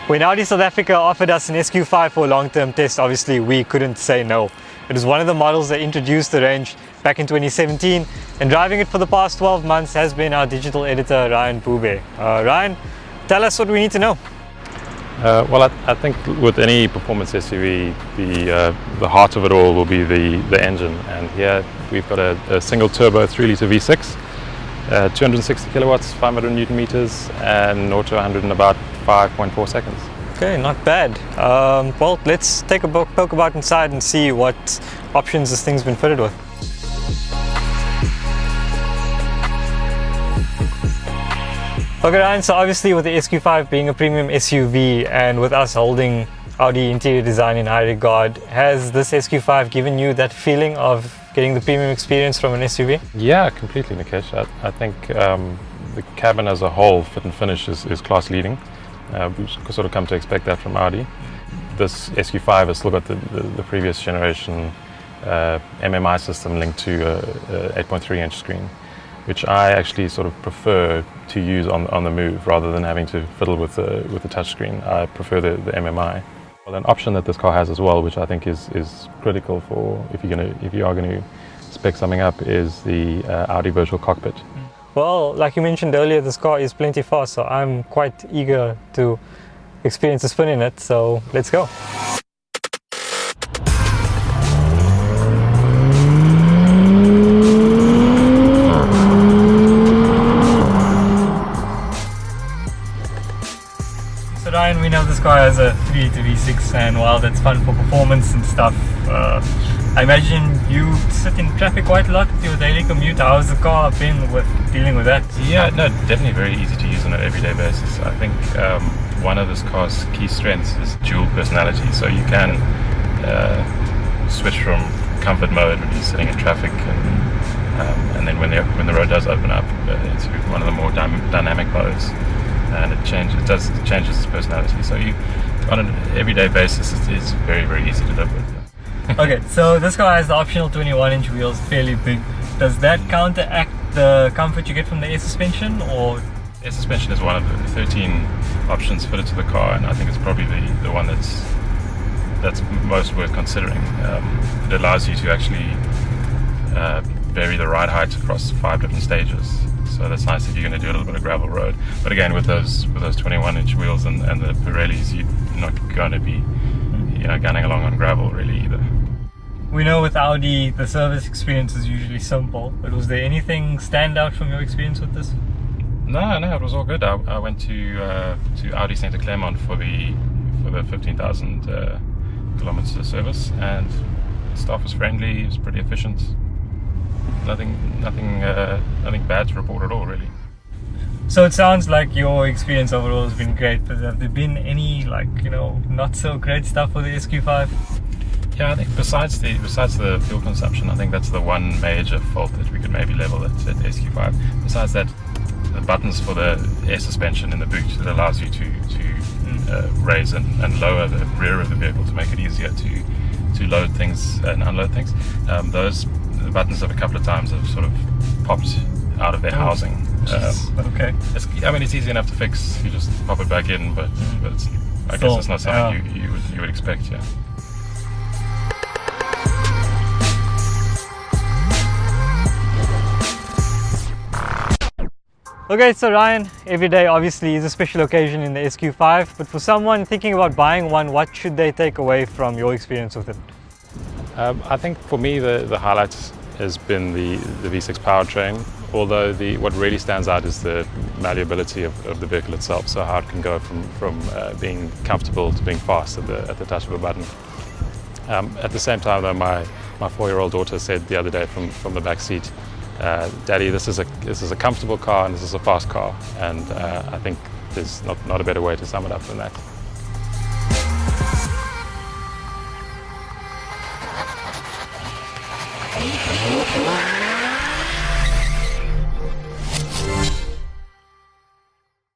When Audi South Africa offered us an SQ5 for a long-term test, obviously we couldn't say no. It was one of the models that introduced the range back in 2017, and driving it for the past 12 months has been our digital editor Ryan Bubear. Ryan, tell us what we need to know. Well, I think with any performance SUV, the heart of it all will be the engine, and here we've got a single turbo 3-litre V6, 260 kilowatts, 500 Newton meters, and 0 to 100 in about 5.4 seconds. Okay, not bad. Well, let's take a poke about inside and see what options this thing's been fitted with. Okay Ryan, so obviously with the SQ5 being a premium SUV and with us holding Audi interior design in high regard, has this SQ5 given you that feeling of getting the premium experience from an SUV? Yeah, completely, Nikesh. I think the cabin as a whole, fit and finish, is class leading. We've sort of come to expect that from Audi. This SQ5 has still got the previous generation MMI system linked to a 8.3-inch screen, which I actually sort of prefer to use on the move rather than having to fiddle with the touchscreen. I prefer the MMI. Well, an option that this car has as well, which I think is critical for if you are going to spec something up, is the Audi virtual cockpit. Well, like you mentioned earlier, this car is plenty fast, so I'm quite eager to experience a spin in it, so let's go. So Ryan, we know this car has a 3-litre V6, and while that's fun for performance and stuff, I imagine you sit in traffic quite a lot with your daily commute. How's the car been with dealing with that? Yeah, no, definitely very easy to use on an everyday basis. I think one of this car's key strengths is dual personality, so you can switch from comfort mode when you're sitting in traffic, and then when the road does open up, into one of the more dynamic modes, and it changes its personality. So on an everyday basis, it's very, very easy to live with. Okay, so this car has the optional 21-inch wheels, fairly big. Does that counteract the comfort you get from the air suspension, or? Air suspension is one of the 13 options fitted to the car, and I think it's probably the one that's most worth considering. It allows you to actually vary the ride height across 5 different stages. So that's nice if you're going to do a little bit of gravel road. But again, with those 21-inch wheels and the Pirellis, you're not going to be gunning along on gravel really either. We know with Audi the service experience is usually simple, but was there anything stand out from your experience with this? No, it was all good. I went to Audi Centre Clermont for the 15,000 kilometers of service, and the staff was friendly. It was pretty efficient. Nothing bad to report at all, really. So it sounds like your experience overall has been great, but have there been any not so great stuff with the SQ5? Yeah, I think besides the fuel consumption, I think that's the one major fault that we could maybe level at SQ5. Besides that, the buttons for the air suspension in the boot that allows you to raise and lower the rear of the vehicle to make it easier to load things and unload things. The buttons have a couple of times have sort of popped out of their housing. Okay. It's easy enough to fix. You just pop it back in, but I guess it's not something you would expect. Yeah. Okay, so Ryan, every day obviously is a special occasion in the SQ5, but for someone thinking about buying one, what should they take away from your experience with it? I think for me the highlight has been the V6 powertrain, although what really stands out is the malleability of the vehicle itself, so how it can go from being comfortable to being fast at the touch of a button. At the same time though, my 4-year-old daughter said the other day from the back seat, Daddy, this is a comfortable car and this is a fast car, and I think there's not a better way to sum it up than that.